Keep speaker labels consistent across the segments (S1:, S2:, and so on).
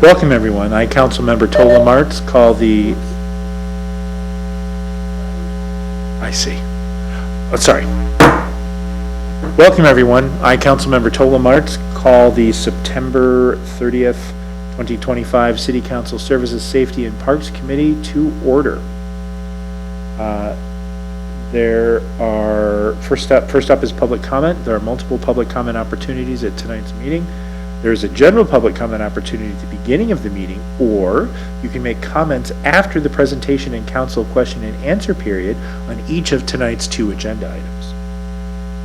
S1: Welcome, everyone. I, Councilmember Tola Martz, call the... I see. Oh, sorry. Welcome, everyone. I, Councilmember Tola Martz, call the September 30th, 2025 City Council Services, Safety, and Parks Committee to order. There are, first up is public comment. There are multiple public comment opportunities at tonight's meeting. There is a general public comment opportunity at the beginning of the meeting, or you can make comments after the presentation and council question and answer period on each of tonight's 2 agenda items.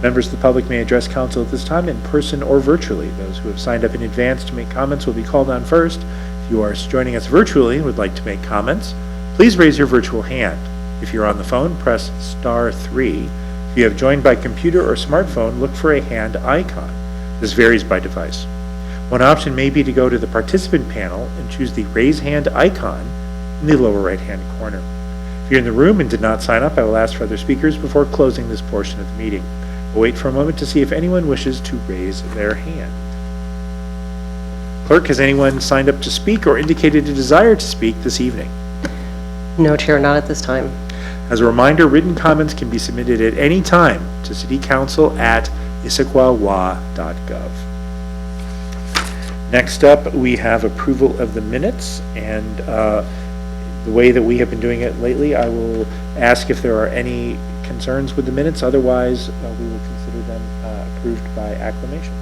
S1: Members of the public may address council at this time in person or virtually. Those who have signed up in advance to make comments will be called on first. If you are joining us virtually and would like to make comments, please raise your virtual hand. If you're on the phone, press *3. If you have joined by computer or smartphone, look for a hand icon. This varies by device. One option may be to go to the participant panel and choose the raise hand icon in the lower right hand corner. If you're in the room and did not sign up, I will ask for other speakers before closing this portion of the meeting. We'll wait for a moment to see if anyone wishes to raise their hand. Clerk, has anyone signed up to speak or indicated a desire to speak this evening?
S2: No, Chair, not at this time.
S1: As a reminder, written comments can be submitted at any time to citycouncil@issaquah.gov. Next up, we have approval of the minutes, and the way that we have been doing it lately, I will ask if there are any concerns with the minutes. Otherwise, we will consider them approved by acclamation.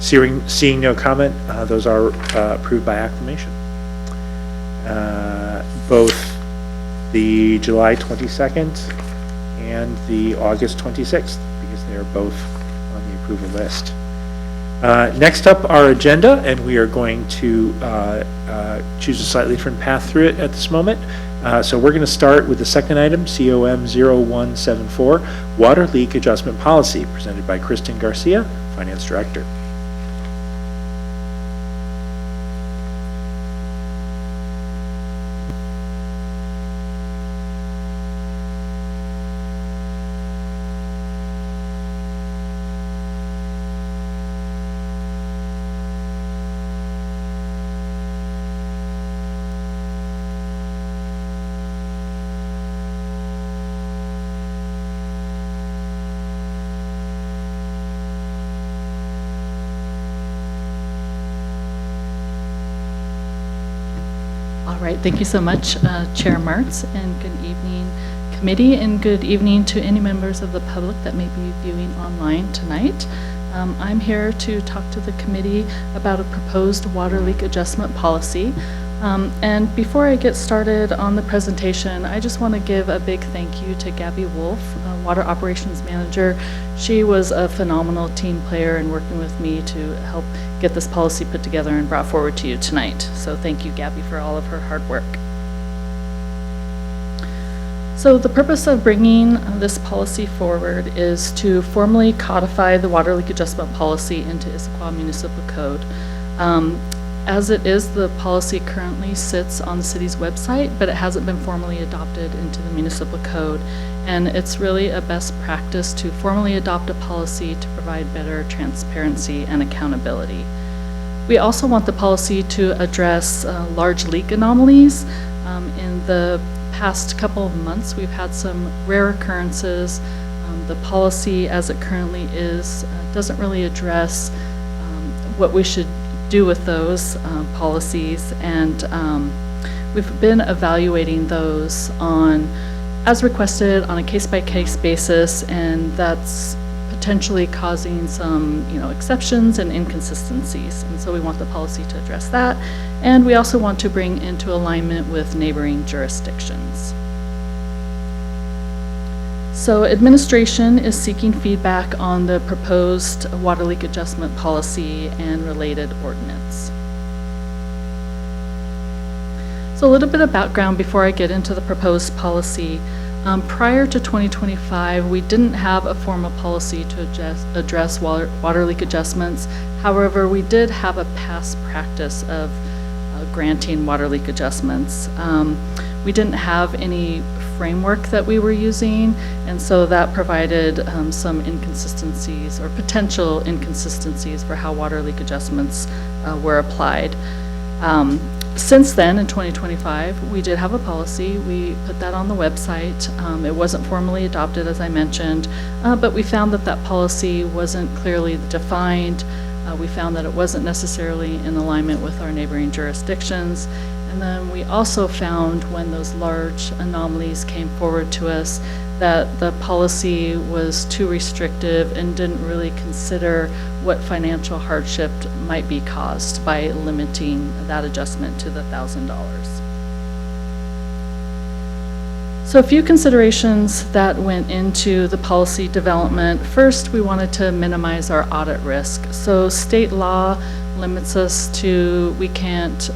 S1: Seeing no comment, those are approved by acclamation. Both the July 22nd and the August 26th, because they are both on the approval list. Next up, our agenda, and we are going to choose a slightly different path through it at this moment. So we're going to start with the second item, COM 0174, Water Leak Adjustment Policy, presented by Kristen Garcia, Finance Director.
S3: All right, thank you so much, Chair Martz, and good evening, committee, and good evening to any members of the public that may be viewing online tonight. I'm here to talk to the committee about a proposed water leak adjustment policy. And before I get started on the presentation, I just want to give a big thank you to Gabby Wolf, Water Operations Manager. She was a phenomenal team player in working with me to help get this policy put together and brought forward to you tonight. So thank you, Gabby, for all of her hard work. So the purpose of bringing this policy forward is to formally codify the water leak adjustment policy into Issaquah Municipal Code. As it is, the policy currently sits on the city's website, but it hasn't been formally adopted into the municipal code. And it's really a best practice to formally adopt a policy to provide better transparency and accountability. We also want the policy to address large leak anomalies. In the past couple of months, we've had some rare occurrences. The policy as it currently is doesn't really address what we should do with those policies, and we've been evaluating those as requested on a case-by-case basis, and that's potentially causing some exceptions and inconsistencies, and so we want the policy to address that, and we also want to bring into alignment with neighboring jurisdictions. So administration is seeking feedback on the proposed water leak adjustment policy and related ordinance. So a little bit of background before I get into the proposed policy. Prior to 2025, we didn't have a formal policy to address water leak adjustments. However, we did have a past practice of granting water leak adjustments. We didn't have any framework that we were using, and so that provided some inconsistencies or potential inconsistencies for how water leak adjustments were applied. Since then, in 2025, we did have a policy. We put that on the website. It wasn't formally adopted, as I mentioned, but we found that that policy wasn't clearly defined. We found that it wasn't necessarily in alignment with our neighboring jurisdictions. And then we also found when those large anomalies came forward to us that the policy was too restrictive and didn't really consider what financial hardship might be caused by limiting that adjustment to the $1,000. So a few considerations that went into the policy development. First, we wanted to minimize our audit risk. So state law limits us to, we can't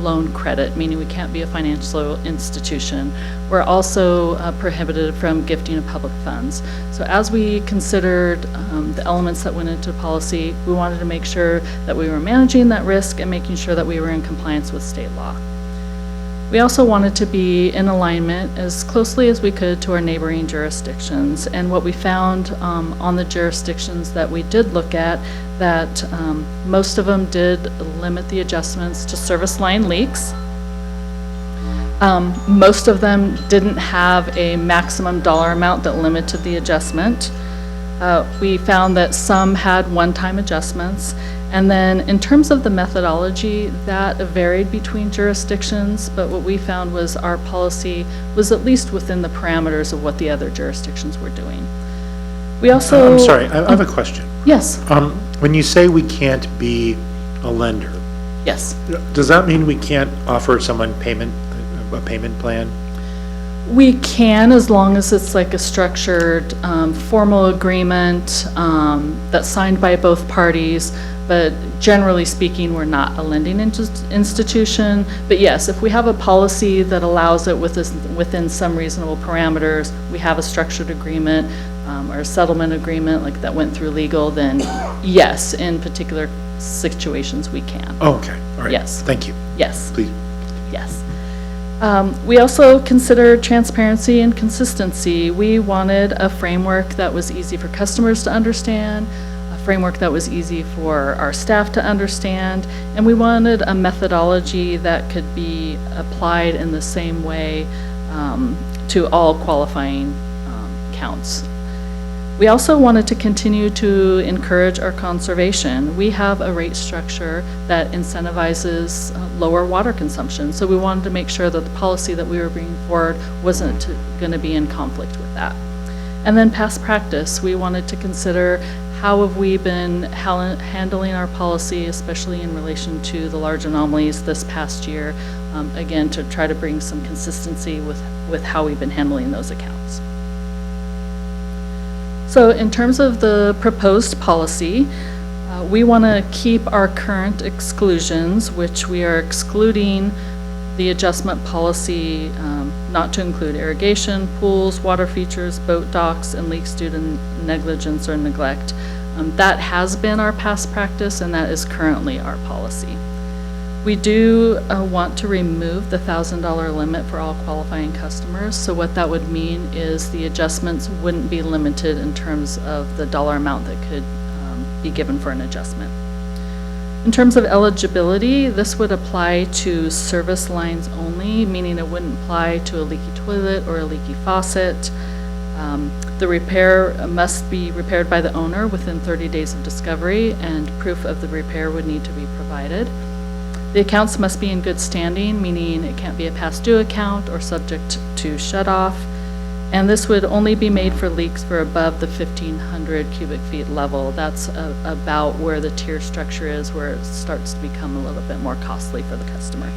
S3: loan credit, meaning we can't be a financial institution. We're also prohibited from gifting of public funds. So as we considered the elements that went into policy, we wanted to make sure that we were managing that risk and making sure that we were in compliance with state law. We also wanted to be in alignment as closely as we could to our neighboring jurisdictions. And what we found on the jurisdictions that we did look at, that most of them did limit the adjustments to service line leaks. Most of them didn't have a maximum dollar amount that limited the adjustment. We found that some had one-time adjustments. And then in terms of the methodology, that varied between jurisdictions, but what we found was our policy was at least within the parameters of what the other jurisdictions were doing. We also—
S1: I'm sorry, I have a question.
S3: Yes.
S1: When you say we can't be a lender,
S3: Yes.
S1: does that mean we can't offer someone a payment plan?
S3: We can, as long as it's like a structured, formal agreement that's signed by both parties. But generally speaking, we're not a lending institution. But yes, if we have a policy that allows it within some reasonable parameters, we have a structured agreement or a settlement agreement like that went through legal, then yes, in particular situations we can.
S1: Oh, okay, all right.
S3: Yes.
S1: Thank you.
S3: Yes.
S1: Please.
S3: Yes. We also considered transparency and consistency. We wanted a framework that was easy for customers to understand, a framework that was easy for our staff to understand, and we wanted a methodology that could be applied in the same way to all qualifying counts. We also wanted to continue to encourage our conservation. We have a rate structure that incentivizes lower water consumption, so we wanted to make sure that the policy that we were bringing forward wasn't going to be in conflict with that. And then past practice, we wanted to consider how have we been handling our policy, especially in relation to the large anomalies this past year, again, to try to bring some consistency with how we've been handling those accounts. So in terms of the proposed policy, we want to keep our current exclusions, which we are excluding the adjustment policy not to include irrigation, pools, water features, boat docks, and leaks due to negligence or neglect. That has been our past practice, and that is currently our policy. We do want to remove the $1,000 limit for all qualifying customers. So what that would mean is the adjustments wouldn't be limited in terms of the dollar amount that could be given for an adjustment. In terms of eligibility, this would apply to service lines only, meaning it wouldn't apply to a leaky toilet or a leaky faucet. The repair must be repaired by the owner within 30 days of discovery, and proof of the repair would need to be provided. The accounts must be in good standing, meaning it can't be a past due account or subject to shut off. And this would only be made for leaks for above the 1,500 cubic feet level. That's about where the tier structure is, where it starts to become a little bit more costly for the customer.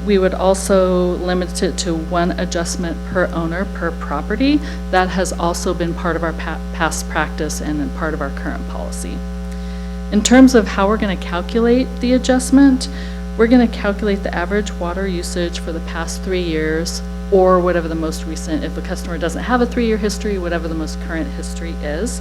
S3: We would also limit it to one adjustment per owner per property. That has also been part of our past practice and part of our current policy. In terms of how we're going to calculate the adjustment, we're going to calculate the average water usage for the past 3 years, or whatever the most recent, if a customer doesn't have a 3-year history, whatever the most current history is.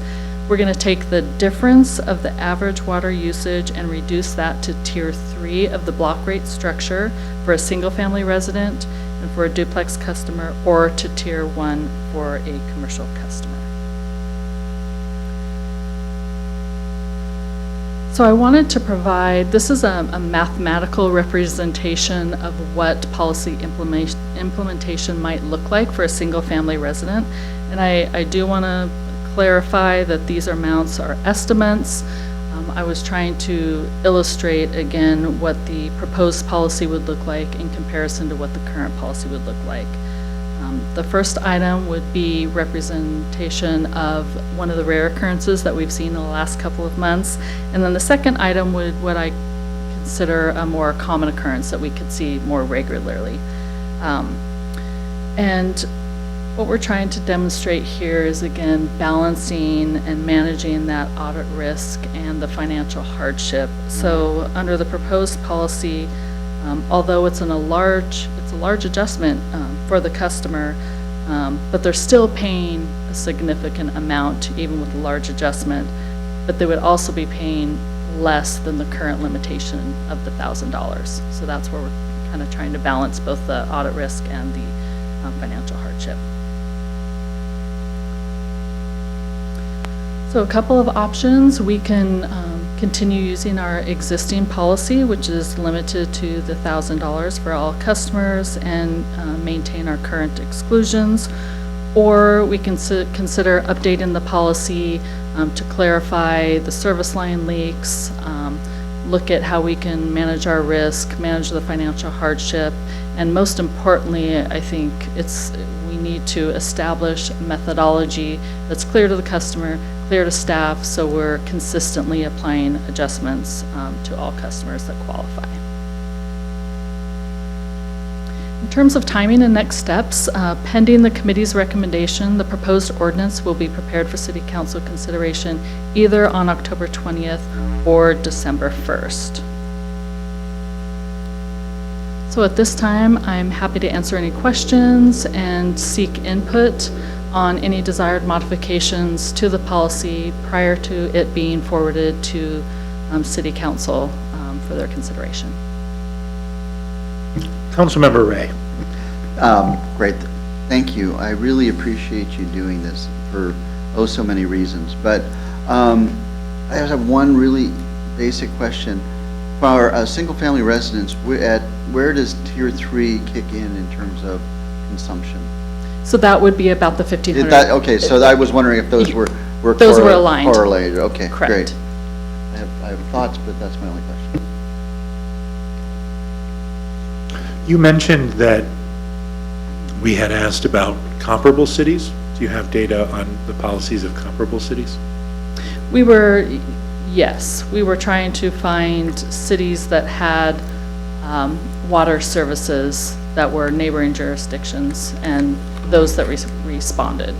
S3: We're going to take the difference of the average water usage and reduce that to tier 3 of the block rate structure for a single family resident and for a duplex customer, or to tier 1 for a commercial customer. So I wanted to provide, this is a mathematical representation of what policy implementation might look like for a single-family resident. And I do want to clarify that these amounts are estimates. I was trying to illustrate, again, what the proposed policy would look like in comparison to what the current policy would look like. The first item would be representation of one of the rare occurrences that we've seen in the last couple of months. And then the second item would what I consider a more common occurrence that we could see more regularly. And what we're trying to demonstrate here is, again, balancing and managing that audit risk and the financial hardship. So under the proposed policy, although it's a large adjustment for the customer, but they're still paying a significant amount even with a large adjustment, but they would also be paying less than the current limitation of the $1,000. So that's where we're kind of trying to balance both the audit risk and the financial hardship. So a couple of options. We can continue using our existing policy, which is limited to the $1,000 for all customers, and maintain our current exclusions. Or we can consider updating the policy to clarify the service line leaks, look at how we can manage our risk, manage the financial hardship, and most importantly, I think we need to establish a methodology that's clear to the customer, clear to staff, so we're consistently applying adjustments to all customers that qualify. In terms of timing and next steps, pending the committee's recommendation, the proposed ordinance will be prepared for City Council consideration either on October 20th or December 1st. So at this time, I'm happy to answer any questions and seek input on any desired modifications to the policy prior to it being forwarded to City Council for their consideration.
S1: Councilmember Ray.
S4: Great, thank you. I really appreciate you doing this for so many reasons. But I just have one really basic question. For single-family residents, where does Tier 3 kick in terms of consumption?
S3: So that would be about the 1,500.
S4: Okay, so I was wondering if those were
S3: those were aligned.
S4: Correlated. Okay,
S3: Correct.
S4: Great. I have thoughts, but that's my only question.
S1: You mentioned that we had asked about comparable cities. Do you have data on the policies of comparable cities?
S3: Yes, we were trying to find cities that had water services that were neighboring jurisdictions and those that responded.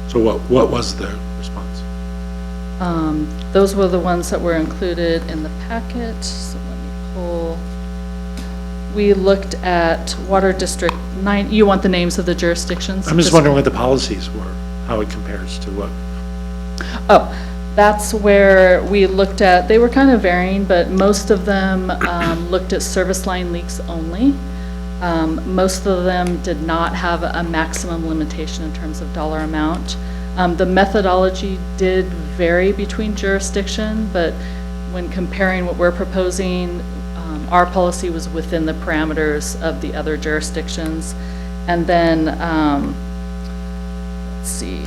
S1: So what was the response?
S3: Those were the ones that were included in the packet. So let me pull. We looked at Water District 9. You want the names of the jurisdictions?
S1: I'm just wondering what the policies were, how it compares to what.
S3: Oh, that's where we looked at, they were kind of varying, but most of them looked at service line leaks only. Most of them did not have a maximum limitation in terms of dollar amount. The methodology did vary between jurisdiction, but when comparing what we're proposing, our policy was within the parameters of the other jurisdictions. And then, let's see,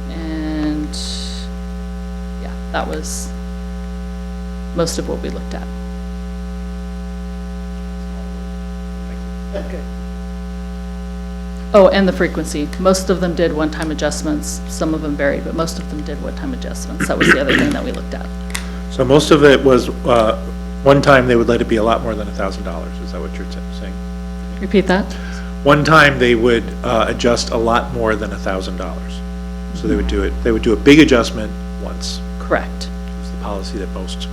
S3: and yeah, that was most of what we looked at. Okay. Oh, and the frequency. Most of them did one-time adjustments. Some of them varied, but most of them did one-time adjustments. That was the other thing that we looked at.
S1: So most of it was one time they would let it be a lot more than $1,000. Is that what you're saying?
S3: Repeat that.
S1: One time they would adjust a lot more than $1,000. So they would do it. They would do a big adjustment once.
S3: Correct.
S1: It's the policy that most.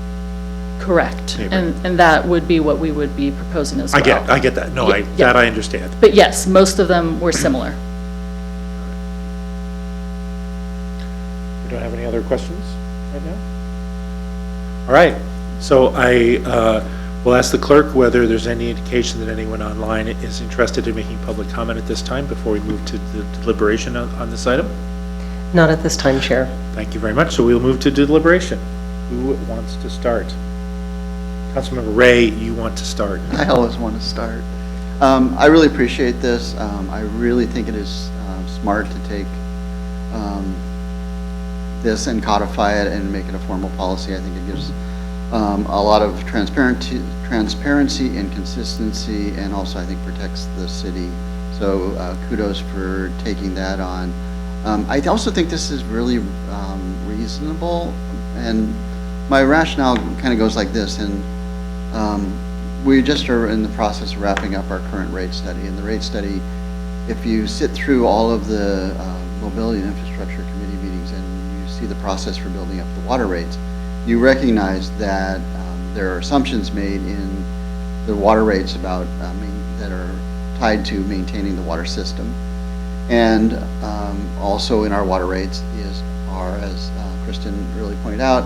S3: Correct.
S1: Neighbor.
S3: And that would be what we would be proposing as well.
S1: I get that. No,
S3: Yeah,
S1: that I understand.
S3: But yes, most of them were similar.
S1: We don't have any other questions right now? All right. So I will ask the clerk whether there's any indication that anyone online is interested in making public comment at this time before we move to the deliberation on this item.
S2: Not at this time, Chair.
S1: Thank you very much. So we'll move to deliberation. Who wants to start? Councilmember Ray, you want to start.
S4: I always want to start. I really appreciate this. I really think it is smart to take this and codify it and make it a formal policy. I think it gives a lot of transparency and consistency, and also I think protects the city. So kudos for taking that on. I also think this is really reasonable, and my rationale kind of goes like this. And we just are in the process of wrapping up our current rate study. And the rate study, if you sit through all of the Mobility and Infrastructure Committee meetings and you see the process for building up the water rates, you recognize that there are assumptions made in the water rates about that are tied to maintaining the water system. And also in our water rates are, as Kristen really pointed out,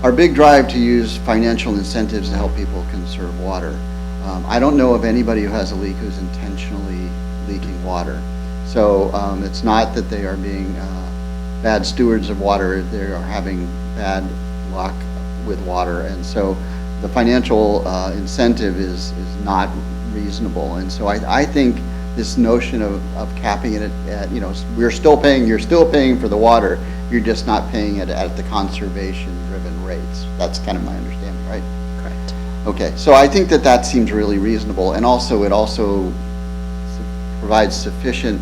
S4: our big drive to use financial incentives to help people conserve water. I don't know of anybody who has a leak who's intentionally leaking water. So it's not that they are being bad stewards of water, they are having bad luck with water. And so the financial incentive is not reasonable. And so I think this notion of capping it at, you know, you're still paying for the water, you're just not paying it at the conservation-driven rates. That's kind of my understanding, right?
S2: Correct.
S4: Okay, so I think that seems really reasonable, and also it also provides sufficient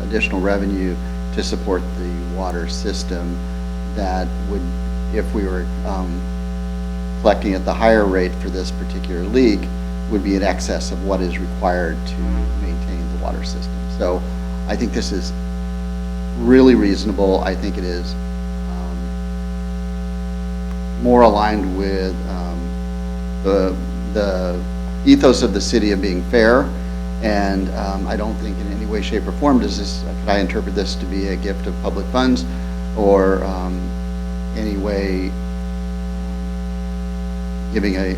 S4: additional revenue to support the water system that would, if we were collecting at the higher rate for this particular leak, would be in excess of what is required to maintain the water system. So I think this is really reasonable. I think it is more aligned with the ethos of the city of being fair, and I don't think in any way, shape, or form could I interpret this to be a gift of public funds, or any way giving a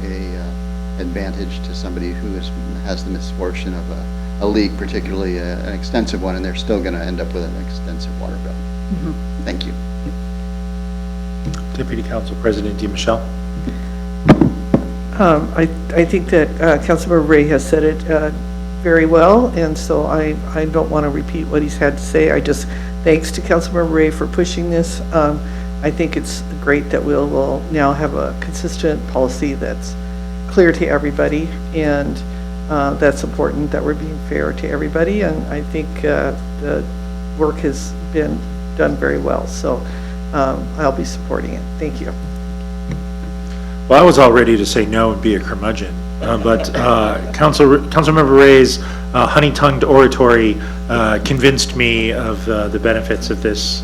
S4: advantage to somebody who has the misfortune of a leak, particularly an extensive one, and they're still going to end up with an extensive water bill. Mm-hmm. Thank you.
S1: Deputy Council President DiMichele.
S5: I think that Councilmember Ray has said it very well, and so I don't want to repeat what he's had to say. I just, thanks to Councilmember Ray for pushing this. I think it's great that we'll now have a consistent policy that's clear to everybody, and that's important, that we're being fair to everybody, and I think the work has been done very well, so I'll be supporting it. Thank you.
S1: Well, I was all ready to say no and be a curmudgeon, but Councilmember Ray's honey-tongued oratory convinced me of the benefits of this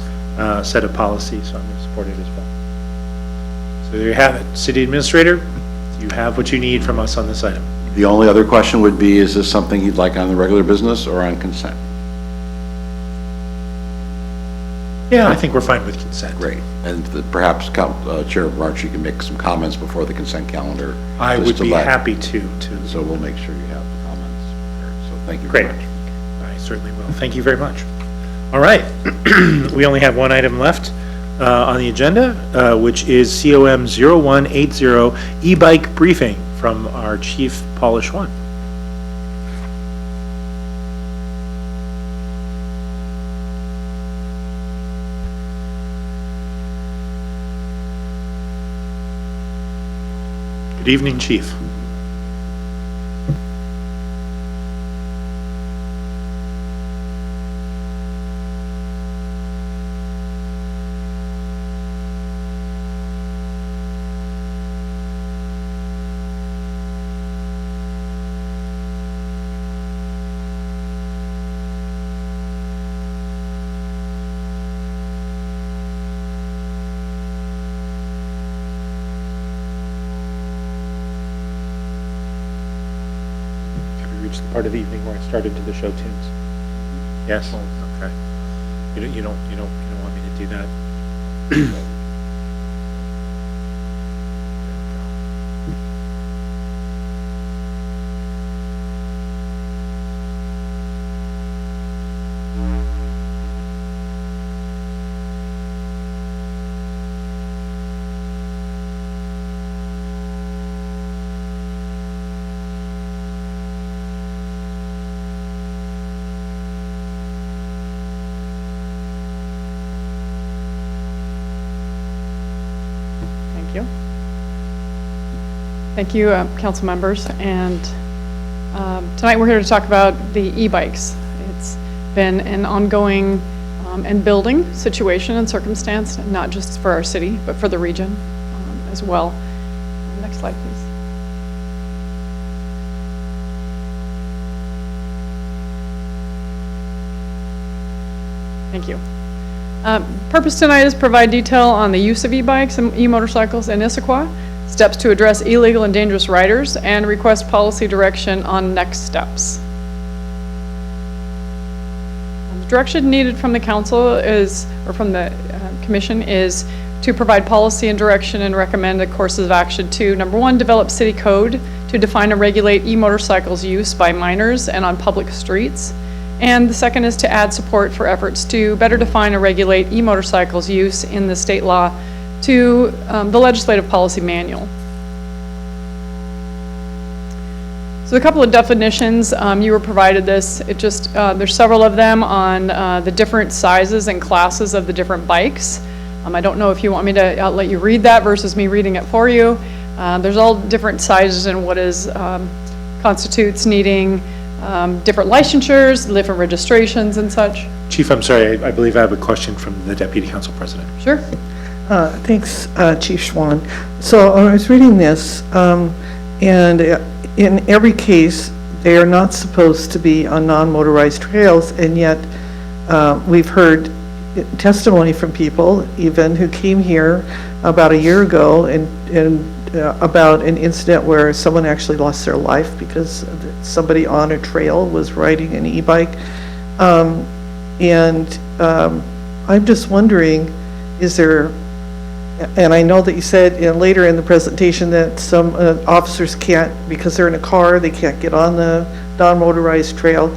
S1: set of policies, so I'm going to support it as well. So there you have it. City Administrator, you have what you need from us on this item.
S6: The only other question would be, is this something you'd like on the regular business or on consent?
S1: Yeah, I think we're fine with consent.
S6: Great. And perhaps Chair March, you can make some comments before the consent calendar.
S1: I would be happy to.
S6: So we'll make sure you have the comments prepared. So thank you
S1: Great.
S6: very much.
S1: I certainly will. Thank you very much. All right. We only have one item left on the agenda, which is COM 0180 e-bike briefing from our Chief Paula Schwann. Good evening, Chief. Reached the part of the evening where I started to the show tunes. Yes? Okay. You don't want me to do that?
S7: Thank you. Thank you, council members. And tonight we're here to talk about the e-bikes. It's been an ongoing and building situation and circumstance, not just for our city, but for the region as well. Next slide, please. Thank you. Purpose tonight is provide detail on the use of e-bikes and e-motorcycles in Issaquah, steps to address illegal and dangerous riders, and request policy direction on next steps. The direction needed from the council is, or from the commission, is to provide policy and direction and recommended courses of action to, number one, develop city code to define and regulate e-motorcycles use by minors and on public streets. And the second is to add support for efforts to better define and regulate e-motorcycles use in the state law to the legislative policy manual. So a couple of definitions, you were provided this. It just, there's several of them on the different sizes and classes of the different bikes. I don't know if you want me to, I'll let you read that versus me reading it for you. There's all different sizes and what is constitutes needing different licensures, different registrations and such.
S1: Chief, I'm sorry, I believe I have a question from the Deputy Council President.
S7: Sure.
S5: Thanks, Chief Schwan. So I was reading this, and in every case, they are not supposed to be on non-motorized trails, and yet we've heard testimony from people even who came here about a year ago and about an incident where someone actually lost their life because somebody on a trail was riding an e-bike. I'm just wondering, is there, and I know that you said later in the presentation that some officers can't, because they're in a car, they can't get on the non-motorized trail.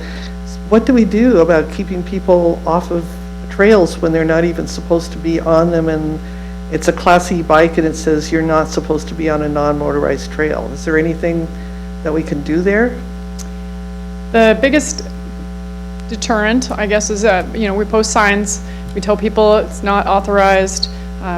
S5: What do we do about keeping people off of trails when they're not even supposed to be on them, and it's a Class E bike and it says you're not supposed to be on a non-motorized trail? Is there anything that we can do there?
S7: The biggest deterrent, I guess, is that, we post signs, we tell people it's not authorized,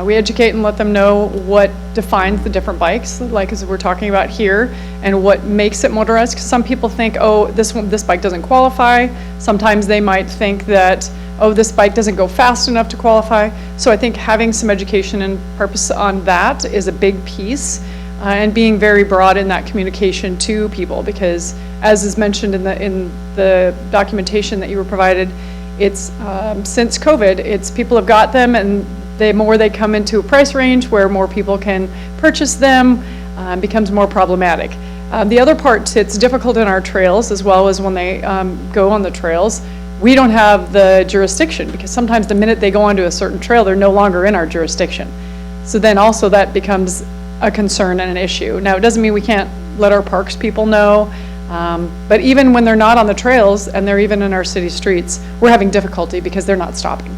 S7: we educate and let them know what defines the different bikes, like as we're talking about here, and what makes it motorized, because some people think, oh, this bike doesn't qualify. Sometimes they might think that, oh, this bike doesn't go fast enough to qualify. So I think having some education and purpose on that is a big piece, and being very broad in that communication to people, because as is mentioned in the documentation that you were provided, it's since COVID, it's people have got them, and the more they come into a price range where more people can purchase them, becomes more problematic. The other part, it's difficult in our trails as well as when they go on the trails. We don't have the jurisdiction, because sometimes the minute they go onto a certain trail, they're no longer in our jurisdiction. So then also that becomes a concern and an issue. Now, it doesn't mean we can't let our parks people know, but even when they're not on the trails and they're even in our city streets, we're having difficulty because they're not stopping.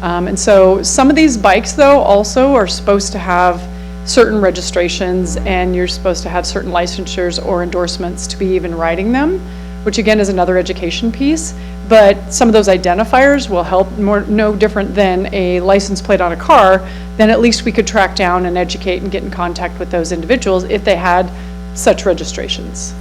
S7: And so some of these bikes, though, also are supposed to have certain registrations, and you're supposed to have certain licensures or endorsements to be even riding them, which again is another education piece. But some of those identifiers will help, no different than a license plate on a car. Then at least we could track down and educate and get in contact with those individuals if they had such registrations.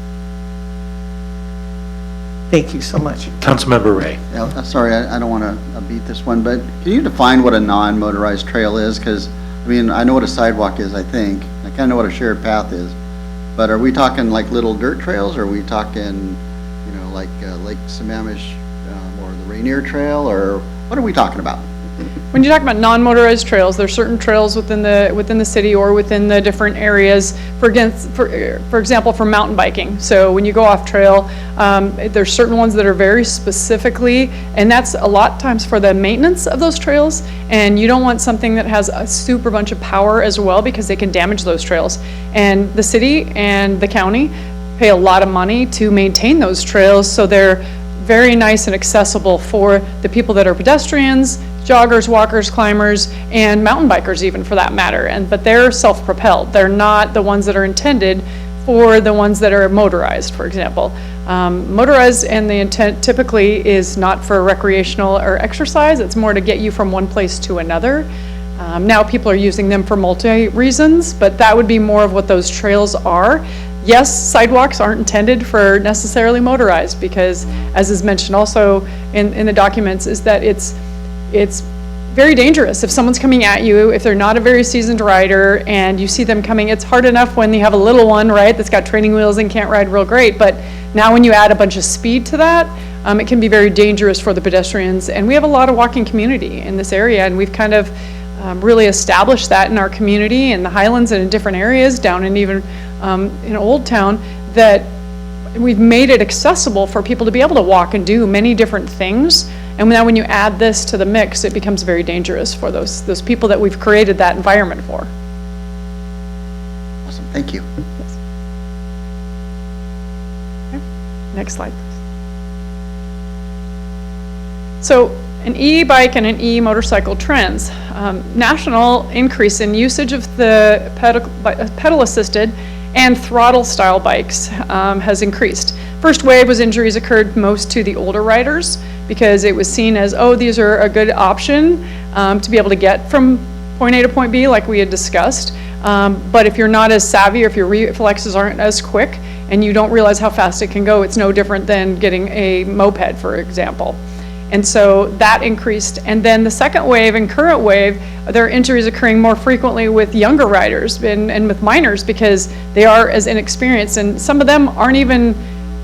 S5: Thank you so much.
S1: Councilmember Ray.
S4: Yeah, sorry, I don't want to beat this one, but can you define what a non-motorized trail is? Because, I mean, I know what a sidewalk is, I think. I kind of know what a shared path is. But are we talking like little dirt trails, or are we talking, like Lake Sammamish or the Rainier Trail, or what are we talking about?
S7: When you talk about non-motorized trails, there's certain trails within the city or within the different areas. For example, for mountain biking. So when you go off trail, there's certain ones that are very specifically, and that's a lot of times for the maintenance of those trails. And you don't want something that has a super bunch of power as well, because they can damage those trails. And the city and the county pay a lot of money to maintain those trails, so they're very nice and accessible for the people that are pedestrians, joggers, walkers, climbers, and mountain bikers even for that matter. But they're self-propelled. They're not the ones that are intended for the ones that are motorized, for example. Motorized, and the intent typically is not for recreational or exercise. It's more to get you from one place to another. Now people are using them for multi-reasons, but that would be more of what those trails are. Yes, sidewalks aren't intended for necessarily motorized because, as is mentioned also in the documents, is that it's very dangerous. If someone's coming at you, if they're not a very seasoned rider and you see them coming, it's hard enough when you have a little one, right, that's got training wheels and can't ride real great, but now when you add a bunch of speed to that, it can be very dangerous for the pedestrians. And we have a lot of walking community in this area, and we've kind of really established that in our community, in the Highlands and in different areas, down in even in Old Town, that we've made it accessible for people to be able to walk and do many different things. And now when you add this to the mix, it becomes very dangerous for those people that we've created that environment for.
S4: Awesome, thank you.
S7: Okay. Next slide, please. So an e-bike and an e-motorcycle trends. National increase in usage of the pedal-assisted and throttle-style bikes has increased. First wave was injuries occurred most to the older riders because it was seen as, oh, these are a good option to be able to get from point A to point B like we had discussed. But if you're not as savvy or if your reflexes aren't as quick and you don't realize how fast it can go, it's no different than getting a moped, for example. And so that increased. And then the second wave and current wave, there are injuries occurring more frequently with younger riders and with minors because they are as inexperienced. And some of them aren't even,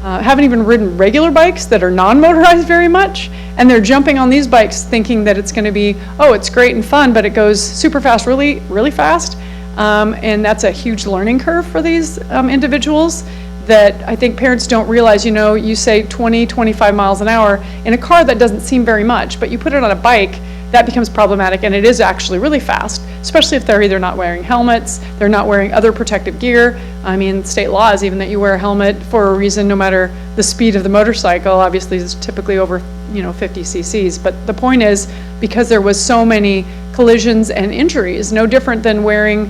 S7: haven't even ridden regular bikes that are non-motorized very much. And they're jumping on these bikes thinking that it's gonna be, oh, it's great and fun, but it goes super fast, really, really fast. And that's a huge learning curve for these individuals that I think parents don't realize. You know, you say 20, 25 miles an hour in a car, that doesn't seem very much, but you put it on a bike, that becomes problematic, and it is actually really fast, especially if they're either not wearing helmets, they're not wearing other protective gear. I mean, state law is even that you wear a helmet for a reason, no matter the speed of the motorcycle. Obviously, it's typically over, 50 cc's, but the point is, because there was so many collisions and injuries, no different than wearing,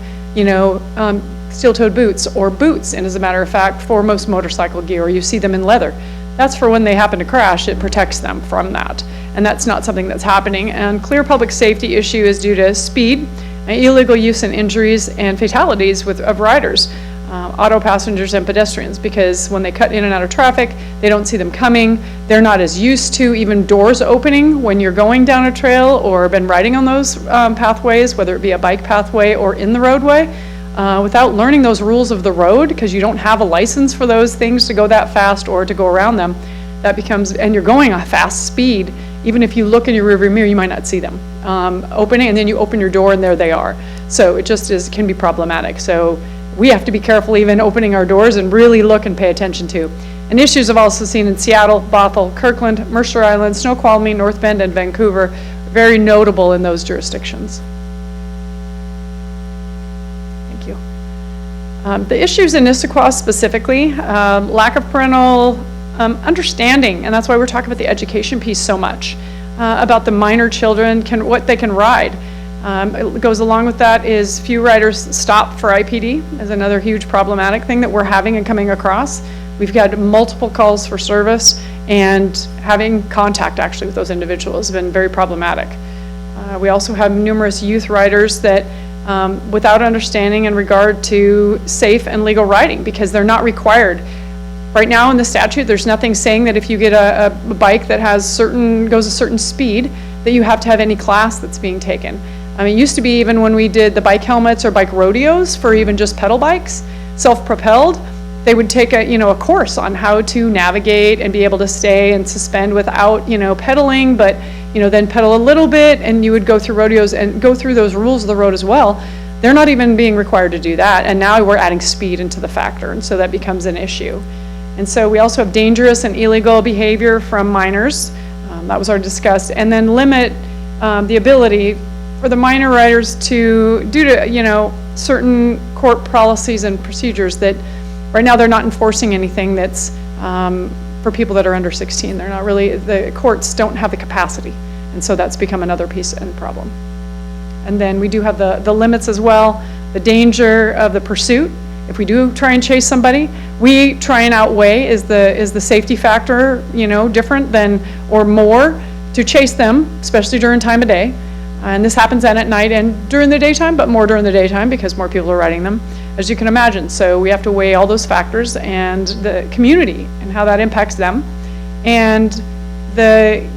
S7: steel-toed boots or boots, and as a matter of fact, for most motorcycle gear, you see them in leather. That's for when they happen to crash, it protects them from that. And that's not something that's happening. And clear public safety issue is due to speed, illegal use and injuries and fatalities of riders, auto passengers and pedestrians, because when they cut in and out of traffic, they don't see them coming. They're not as used to even doors opening when you're going down a trail or been riding on those pathways, whether it be a bike pathway or in the roadway. Without learning those rules of the road, because you don't have a license for those things to go that fast or to go around them, that becomes, and you're going a fast speed, even if you look in your rearview mirror, you might not see them opening, and then you open your door and there they are. So it just can be problematic. So we have to be careful even opening our doors and really look and pay attention to. And issues I've also seen in Seattle, Bothell, Kirkland, Mercer Island, Snoqualmie, North Bend, and Vancouver, very notable in those jurisdictions. The issues in Issaquah specifically, lack of parental understanding, and that's why we're talking about the education piece so much, about the minor children, what they can ride. It goes along with that is few riders stop for IPD is another huge problematic thing that we're having and coming across. We've got multiple calls for service, and having contact actually with those individuals has been very problematic. We also have numerous youth riders that without understanding in regard to safe and legal riding, because they're not required. Right now in the statute, there's nothing saying that if you get a bike that goes a certain speed, that you have to have any class that's being taken. I mean, it used to be even when we did the bike helmets or bike rodeos for even just pedal bikes, self-propelled, they would take a course on how to navigate and be able to stay and suspend without, pedaling, but then pedal a little bit, and you would go through rodeos and go through those rules of the road as well. They're not even being required to do that, and now we're adding speed into the factor, and so that becomes an issue. And so we also have dangerous and illegal behavior from minors. That was already discussed, and then limit the ability for the minor riders due to certain court policies and procedures that right now they're not enforcing anything that's for people that are under 16. They're not really, the courts don't have the capacity. And so that's become another piece and problem. And then we do have the limits as well, the danger of the pursuit. If we do try and chase somebody, we try and outweigh, is the safety factor, different than, or more to chase them, especially during time of day. And this happens then at night and during the daytime, but more during the daytime because more people are riding them, as you can imagine. So we have to weigh all those factors and the community and how that impacts them. And the,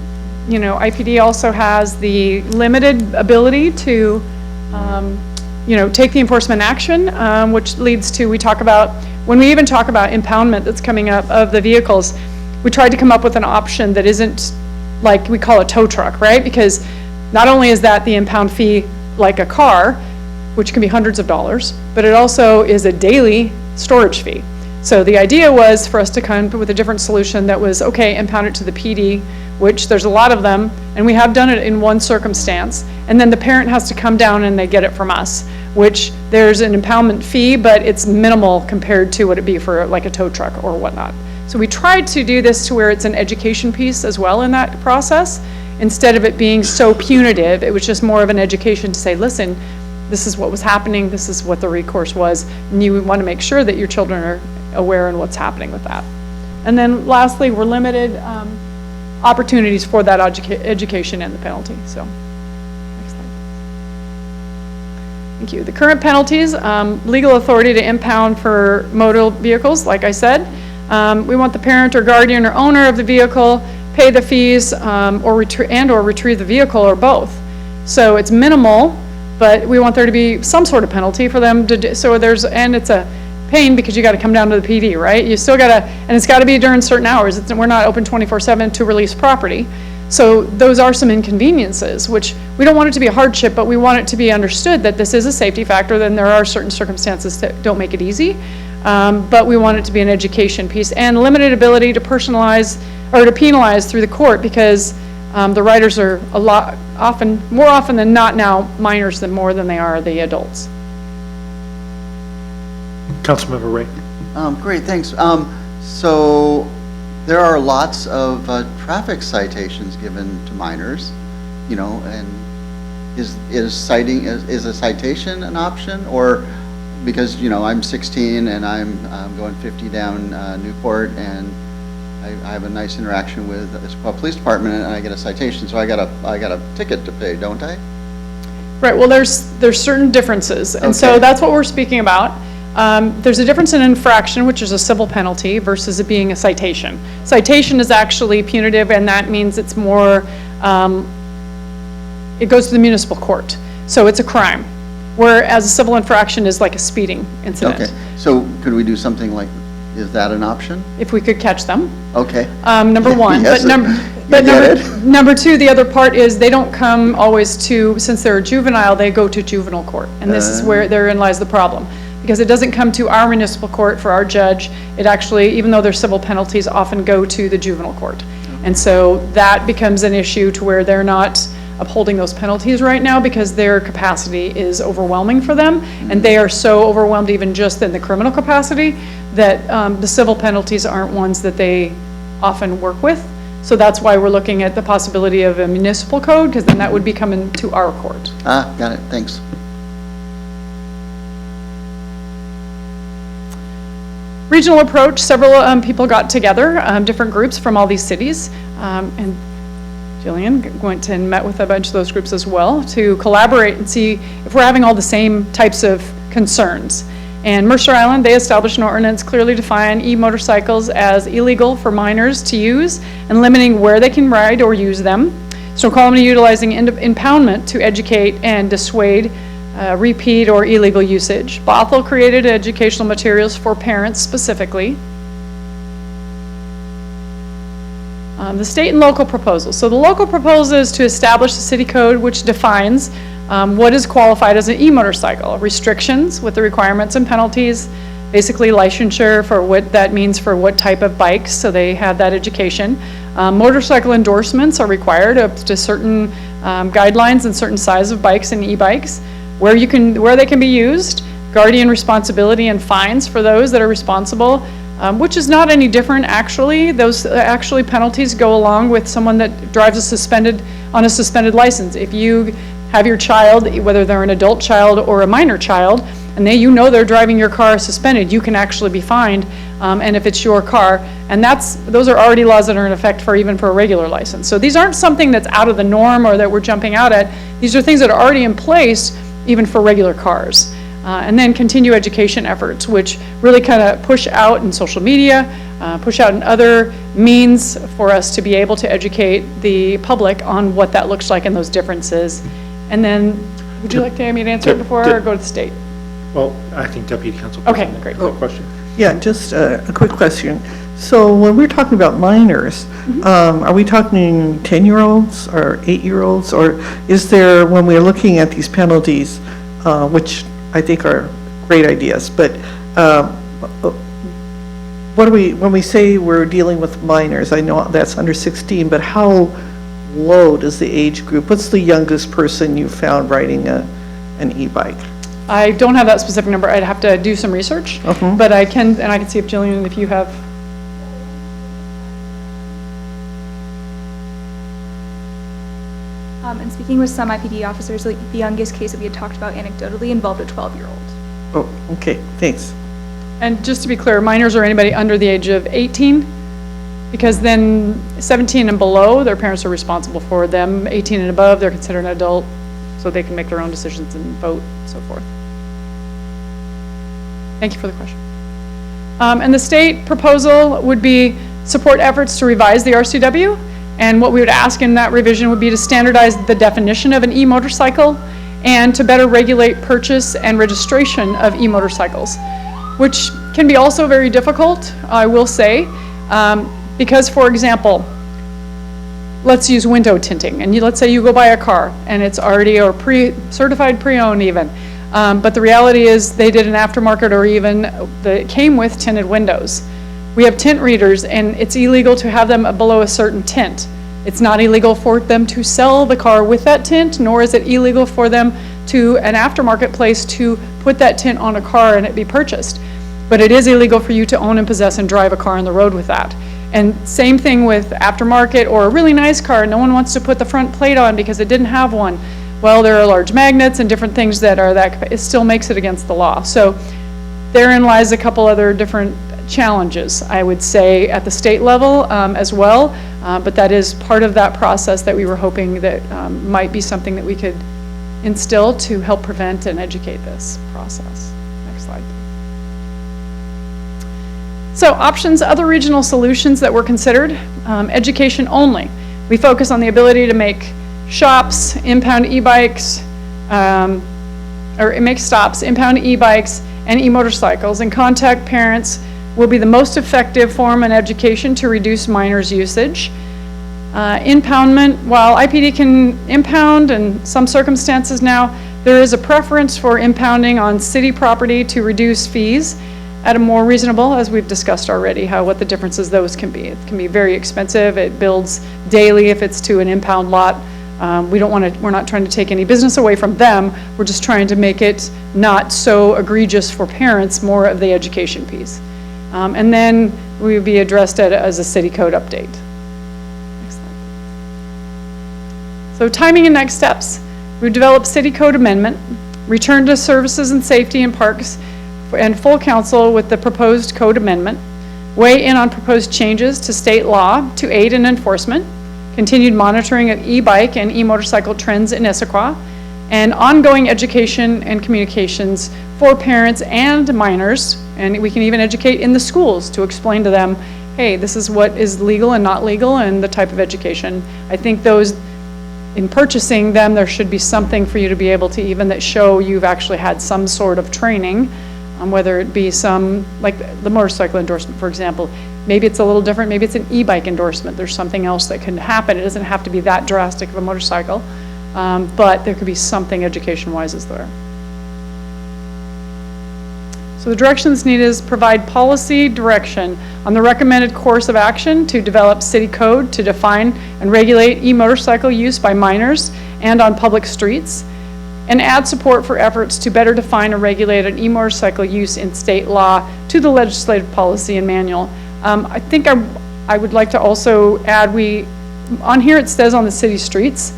S7: IPD also has the limited ability to, take the enforcement action, which leads to, when we even talk about impoundment that's coming up of the vehicles, we tried to come up with an option that isn't like we call a tow truck, right? Because not only is that the impound fee like a car, which can be hundreds of dollars, but it also is a daily storage fee. So the idea was for us to come up with a different solution that was, okay, impound it to the PD, which there's a lot of them, and we have done it in one circumstance, and then the parent has to come down and they get it from us, which there's an impoundment fee, but it's minimal compared to what it'd be for like a tow truck or whatnot. So we tried to do this to where it's an education piece as well in that process. Instead of it being so punitive, it was just more of an education to say, listen, this is what was happening, this is what the recourse was, and you want to make sure that your children are aware of what's happening with that. And then lastly, we're limited opportunities for that education and the penalty. So, next slide. Thank you. The current penalties, legal authority to impound for motor vehicles, like I said. We want the parent or guardian or owner of the vehicle pay the fees or retrieve the vehicle or both. So it's minimal, but we want there to be some sort of penalty for them to do. So and it's a pain because you got to come down to the PD, right? You still got to, and it's got to be during certain hours. We're not open 24/7 to release property. So those are some inconveniences, which we don't want it to be a hardship, but we want it to be understood that this is a safety factor. Then there are certain circumstances that don't make it easy, but we want it to be an education piece and limited ability to personalize or to penalize through the court because the riders are more often than not now minors more than they are the adults.
S1: Councilmember Ray.
S4: Great, thanks. So there are lots of traffic citations given to minors, and is a citation an option? Or because, I'm 16 and I'm going 50 down Newport and I have a nice interaction with the Issaquah Police Department and I get a citation, so I got a ticket to pay, don't I?
S7: Right, well there's certain differences, and so
S4: Okay.
S7: that's what we're speaking about. There's a difference in infraction, which is a civil penalty, versus it being a citation. Citation is actually punitive, and that means it's more, it goes to the municipal court. So it's a crime, whereas a civil infraction is like a speeding incident.
S4: Okay, so could we do something like, is that an option?
S7: If we could catch them,
S4: Okay.
S7: number one.
S4: Yes,
S7: But
S4: get it?
S7: number two, the other part is they don't come always since they're a juvenile, they go to juvenile court. And this is therein lies the problem. Because it doesn't come to our municipal court for our judge. It actually, even though they're civil penalties, often go to the juvenile court. And so that becomes an issue to where they're not upholding those penalties right now because their capacity is overwhelming for them. And they are so overwhelmed even just in the criminal capacity that the civil penalties aren't ones that they often work with. So that's why we're looking at the possibility of a municipal code, because then that would be coming to our court.
S4: Got it, thanks.
S7: Regional approach, several people got together, different groups from all these cities, and Jillian went and met with a bunch of those groups as well to collaborate and see if we're having all the same types of concerns. And Mercer Island, they established an ordinance clearly defining e-motorcycles as illegal for minors to use and limiting where they can ride or use them. Snoqualmie utilizing impoundment to educate and dissuade repeat or illegal usage. Bothell created educational materials for parents specifically. The state and local proposals. So the local proposal is to establish the city code which defines what is qualified as an e-motorcycle, restrictions with the requirements and penalties, basically licensure for what that means for what type of bikes, so they have that education. Motorcycle endorsements are required up to certain guidelines and certain size of bikes and e-bikes. Where they can be used, guardian responsibility and fines for those that are responsible, which is not any different actually. Those actually penalties go along with someone that drives on a suspended license. If you have your child, whether they're an adult child or a minor child, and they're driving your car suspended, you can actually be fined, and if it's your car, And those are already laws that are in effect even for a regular license. So these aren't something that's out of the norm or that we're jumping out at. These are things that are already in place even for regular cars. And then continue education efforts, which really kind of push out in social media, push out in other means for us to be able to educate the public on what that looks like and those differences. And then, would you like me to answer it before or go to the state?
S1: Well, I think Deputy Council
S7: Okay,
S1: President.
S7: great.
S1: Quick question.
S5: Yeah, just a quick question. So when we're talking about minors, are we talking 10-year-olds or 8-year-olds? Or is there, when we're looking at these penalties, which I think are great ideas, but what do we, when we say we're dealing with minors, I know that's under 16, but how low does the age group? What's the youngest person you found riding an e-bike?
S7: I don't have that specific number. I'd have to do some research, but I can see if Jillian, if you have.
S8: And speaking with some IPD officers, like the youngest case that we had talked about anecdotally involved a 12-year-old.
S5: Oh, okay, thanks.
S7: And just to be clear, minors are anybody under the age of 18, because then 17 and below, their parents are responsible for them. 18 and above, they're considered an adult, so they can make their own decisions and vote, and so forth. Thank you for the question. And the state proposal would be support efforts to revise the RCW. And what we would ask in that revision would be to standardize the definition of an e-motorcycle and to better regulate purchase and registration of e-motorcycles, which can be also very difficult, I will say, because, for example, let's use window tinting. And let's say you go buy a car and it's already or certified pre-owned even. But the reality is they did an aftermarket or even it came with tinted windows. We have tint readers and it's illegal to have them below a certain tint. It's not illegal for them to sell the car with that tint, nor is it illegal for them to an aftermarket place to put that tint on a car and it be purchased. But it is illegal for you to own and possess and drive a car on the road with that. And same thing with aftermarket or a really nice car. No one wants to put the front plate on because it didn't have one. Well, there are large magnets and different things that are it still makes it against the law. So therein lies a couple other different challenges, I would say, at the state level as well. But that is part of that process that we were hoping that might be something that we could instill to help prevent and educate this process. Next slide, please. So options, other regional solutions that were considered, education only. We focus on the ability to make shops, impound e-bikes, or make stops, impound e-bikes and e-motorcycles, and contact parents will be the most effective form in education to reduce minors' usage. Impoundment, while IPD can impound in some circumstances now, there is a preference for impounding on city property to reduce fees at a more reasonable, as we've discussed already, what the differences those can be. It can be very expensive. It builds daily if it's to an impound lot. We're not trying to take any business away from them. We're just trying to make it not so egregious for parents, more of the education piece. And then we would be addressed as a city code update. Next slide. So timing and next steps. We develop city code amendment, return to services and safety in parks, and full council with the proposed code amendment, weigh in on proposed changes to state law to aid in enforcement, continued monitoring of e-bike and e-motorcycle trends in Issaquah, and ongoing education and communications for parents and minors, and we can even educate in the schools to explain to them, hey, this is what is legal and not legal and the type of education. I think those, in purchasing them, there should be something for you to be able to even that show you've actually had some sort of training, whether it be some, like the motorcycle endorsement, for example. Maybe it's a little different, maybe it's an e-bike endorsement. There's something else that can happen. It doesn't have to be that drastic of a motorcycle, but there could be something education-wise is there. So the directions needed is provide policy direction on the recommended course of action to develop city code to define and regulate e-motorcycle use by minors and on public streets, and add support for efforts to better define and regulate an e-motorcycle use in state law to the legislative policy and manual. I think I would like to also add, on here it says on the city streets,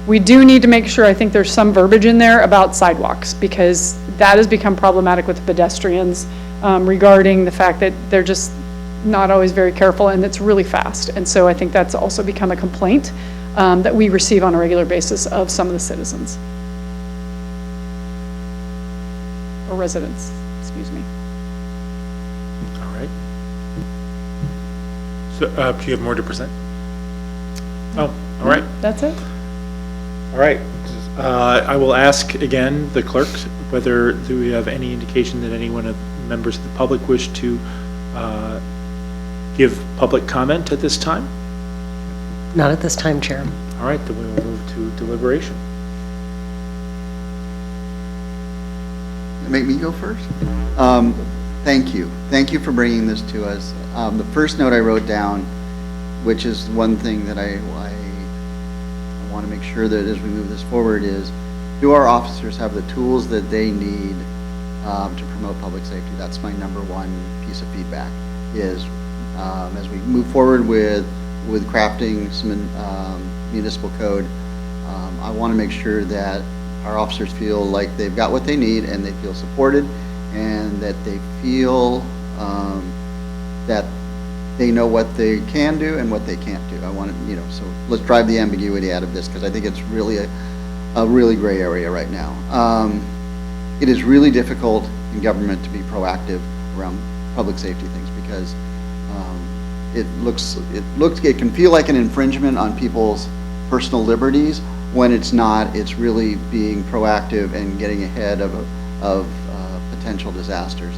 S7: we do need to make sure, I think there's some verbiage in there about sidewalks, because that has become problematic with pedestrians regarding the fact that they're just not always very careful, and it's really fast. And so I think that's also become a complaint that we receive on a regular basis of some of the citizens. Or residents, excuse me.
S1: All right. So, do you have more to present? Oh, all right.
S7: That's it?
S1: All right. I will ask again the clerk whether do we have any indication that anyone of members of the public wish to give public comment at this time?
S2: Not at this time, Chair.
S1: All right, then we will move to deliberation.
S4: Make me go first? Thank you. Thank you for bringing this to us. The first note I wrote down, which is one thing that I want to make sure that as we move this forward is, do our officers have the tools that they need to promote public safety? That's my number one piece of feedback is as we move forward with crafting some municipal code, I want to make sure that our officers feel like they've got what they need and they feel supported and that they feel that they know what they can do and what they can't do. I want to, so let's drive the ambiguity out of this because I think it's really a really gray area right now. It is really difficult in government to be proactive around public safety things because it can feel like an infringement on people's personal liberties. When it's not, it's really being proactive and getting ahead of potential disasters.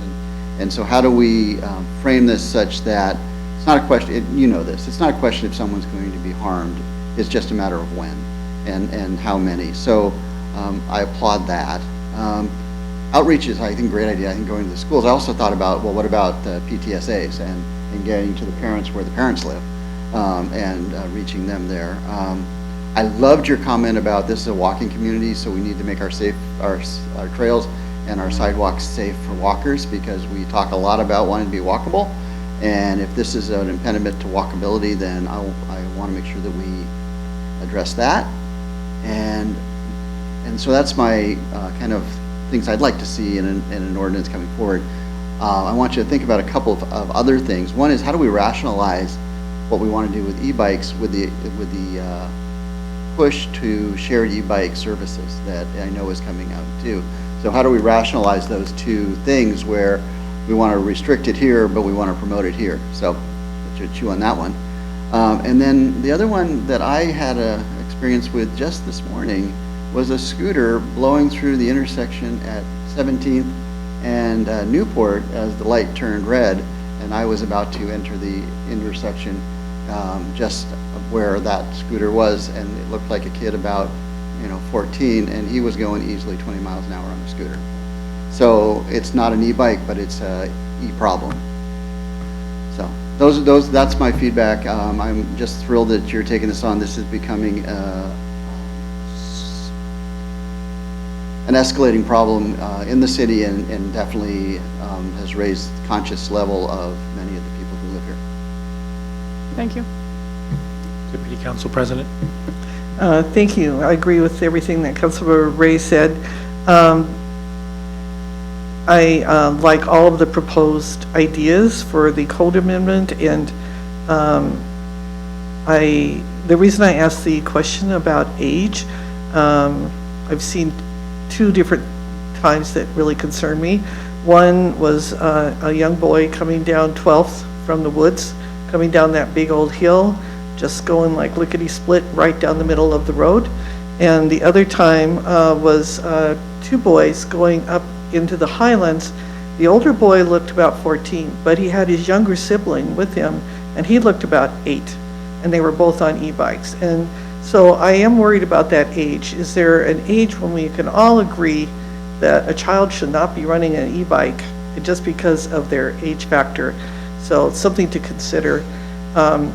S4: And so how do we frame this such that it's not a question, you know this, it's not a question if someone's going to be harmed, it's just a matter of when and how many. So I applaud that. Outreach is, I think, a great idea. I think going to the schools. I also thought about, well, what about PTSAs and getting to the parents where the parents live and reaching them there. I loved your comment about this is a walking community, so we need to make our trails and our sidewalks safe for walkers because we talk a lot about wanting to be walkable. And if this is an impediment to walkability, then I want to make sure that we address that. And so that's my kind of things I'd like to see in an ordinance coming forward. I want you to think about a couple of other things. One is how do we rationalize what we want to do with e-bikes with the push to shared e-bike services that I know is coming out too. So how do we rationalize those two things where we want to restrict it here, but we want to promote it here? So let's chew on that one. And then the other one that I had a experience with just this morning was a scooter blowing through the intersection at 17th and Newport as the light turned red, and I was about to enter the intersection just where that scooter was, and it looked like a kid about 14, and he was going easily 20 miles an hour on a scooter. So it's not an e-bike, but it's a e-problem. So that's my feedback. I'm just thrilled that you're taking this on. This is becoming an escalating problem in the city and definitely has raised the conscious level of many of the people who live here.
S7: Thank you.
S1: Deputy Council President.
S5: Thank you. I agree with everything that Councilor Ray said. I like all of the proposed ideas for the code amendment, and the reason I asked the question about age, I've seen two different times that really concern me. One was a young boy coming down 12th from the woods, coming down that big old hill, just going like lickety-split right down the middle of the road. And the other time was two boys going up into the highlands. The older boy looked about 14, but he had his younger sibling with him, and he looked about 8, and they were both on e-bikes. And so I am worried about that age. Is there an age when we can all agree that a child should not be running an e-bike just because of their age factor? So it's something to consider. I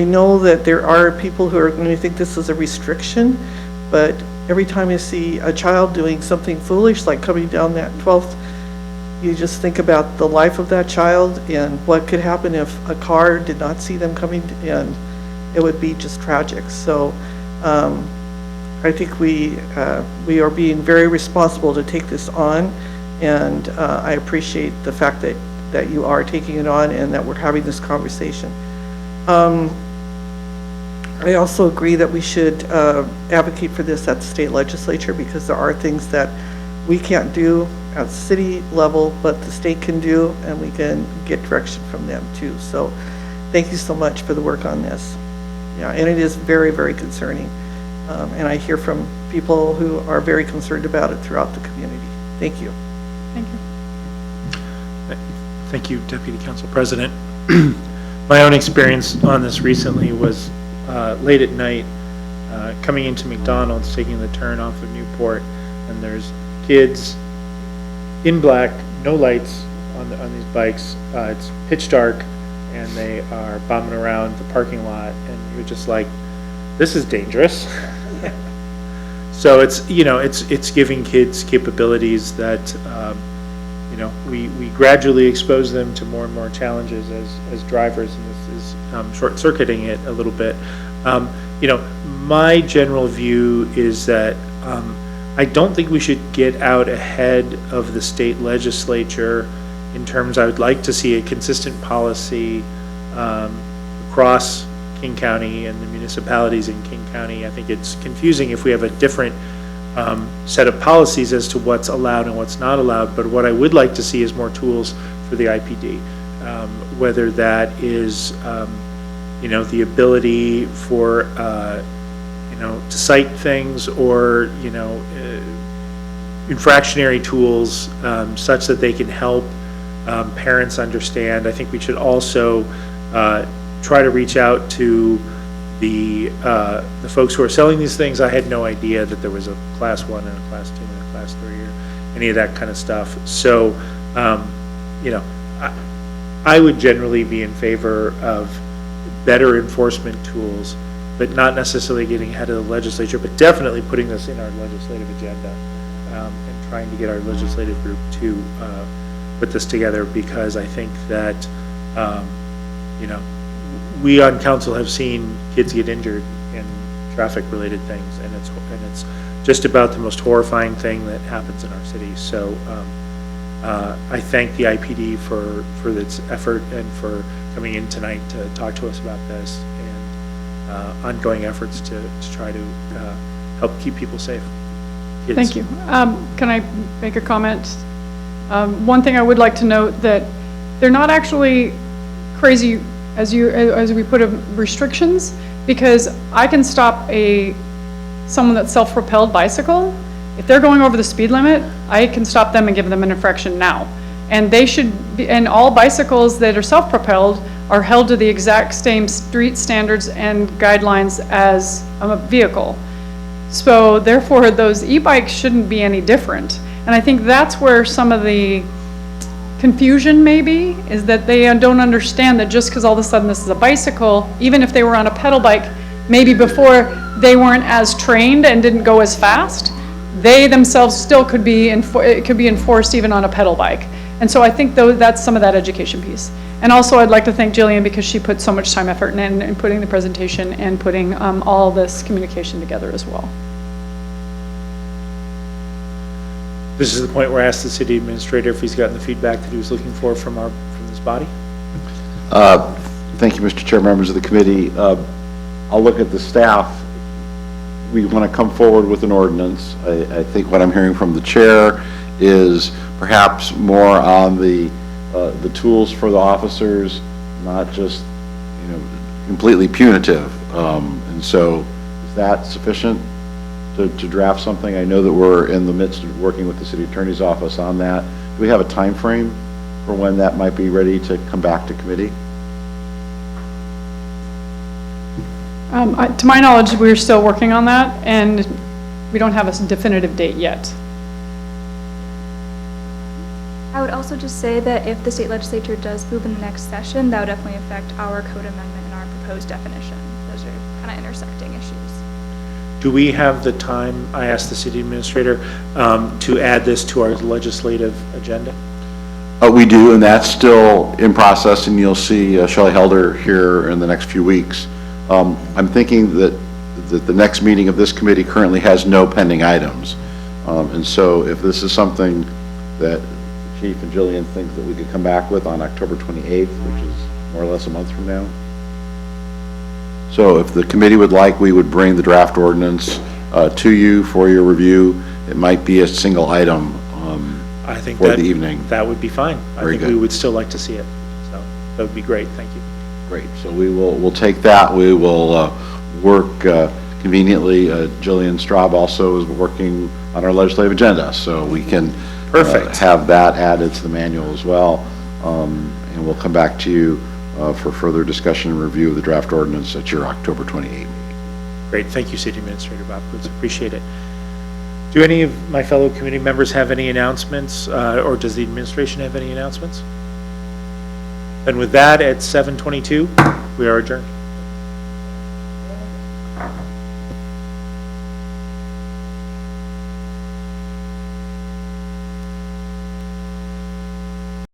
S5: know that there are people who are going to think this is a restriction, but every time you see a child doing something foolish, like coming down that 12th, you just think about the life of that child and what could happen if a car did not see them coming, and it would be just tragic. So I think we are being very responsible to take this on, and I appreciate the fact that that you are taking it on and that we're having this conversation. I also agree that we should advocate for this at the state legislature, because there are things that we can't do at the city level, but the state can do, and we can get direction from them too. So thank you so much for the work on this. Yeah, and it is very, very concerning. And I hear from people who are very concerned about it throughout the community. Thank you.
S7: Thank you.
S1: Thank you, Deputy Council President. My own experience on this recently was late at night, coming into McDonald's, taking the turn off of Newport, and there's kids in black, no lights on these bikes. It's pitch dark, and they are bombing around the parking lot, and you're just like, this is dangerous. So it's, you know, it's giving kids capabilities that, you know, we gradually expose them to more and more challenges as drivers, and this is short-circuiting it a little bit. You know, my general view is that I don't think we should get out ahead of the state legislature in terms, I would like to see a consistent policy across King County and the municipalities in King County. I think it's confusing if we have a different set of policies as to what's allowed and what's not allowed, but what I would like to see is more tools for the IPD, whether that is you know, the ability for you know, to cite things, or you know, infractionary tools such that they can help parents understand. I think we should also try to reach out to the folks who are selling these things. I had no idea that there was a class 1 and a class 2 and a class 3 or any of that kind of stuff. So, you know, I would generally be in favor of better enforcement tools, but not necessarily getting ahead of the legislature, but definitely putting this in our legislative agenda and trying to get our legislative group to put this together, because I think that, you know, we on council have seen kids get injured in traffic-related things, and it's just about the most horrifying thing that happens in our city. So I thank the IPD for its effort and for coming in tonight to talk to us about this, and ongoing efforts to try to help keep people safe. Kids.
S7: Thank you. Can I make a comment? One thing I would like to note, that they're not actually crazy, as we put it, restrictions, because I can stop someone that's self-propelled bicycle. If they're going over the speed limit, I can stop them and give them an infraction now. And they should be, and all bicycles that are self-propelled are held to the exact same street standards and guidelines as a vehicle. So therefore, those e-bikes shouldn't be any different. And I think that's where some of the confusion maybe is, that they don't understand that just because all of a sudden this is a bicycle, even if they were on a pedal bike, maybe before they weren't as trained and didn't go as fast, they themselves still could be, it could be enforced even on a pedal bike. And so I think that's some of that education piece. And also I'd like to thank Jillian, because she put so much time, effort in putting the presentation and putting all this communication together as well.
S1: This is the point where I asked the city administrator if he's gotten the feedback that he was looking for from this body.
S6: Thank you, Mr. Chair, members of the committee. I'll look at the staff. We want to come forward with an ordinance. I think what I'm hearing from the chair is perhaps more on the tools for the officers, not just, you know, completely punitive. And so is that sufficient to draft something? I know that we're in the midst of working with the city attorney's office on that. Do we have a time frame for when that might be ready to come back to committee?
S7: To my knowledge, we're still working on that, and we don't have a definitive date yet.
S8: I would also just say that if the state legislature does move in the next session, that would definitely affect our code amendment and our proposed definition. Those are kind of intersecting issues.
S1: Do we have the time, I asked the city administrator, to add this to our legislative agenda?
S6: We do, and that's still in process, and you'll see Shelley Helder here in the next few weeks. I'm thinking that the next meeting of this committee currently has no pending items. And so if this is something that Chief and Jillian think that we could come back with on October 28th, which is more or less a month from now. So if the committee would like, we would bring the draft ordinance to you for your review. It might be a single item
S1: I think
S6: for
S1: that,
S6: the evening.
S1: that would be fine. I
S6: Very
S1: think we
S6: good.
S1: would still like to see it, so that would be great, thank you.
S6: Great, so we'll take that. We will work conveniently. Jillian Straub also is working on our legislative agenda, so we can
S1: Perfect.
S6: have that added to the manual as well. And we'll come back to you for further discussion and review of the draft ordinance at your October 28th meeting.
S1: Great, thank you, City Administrator Bobkowitz, appreciate it. Do any of my fellow committee members have any announcements, or does the administration have any announcements? And with that, at 7:22, we are adjourned.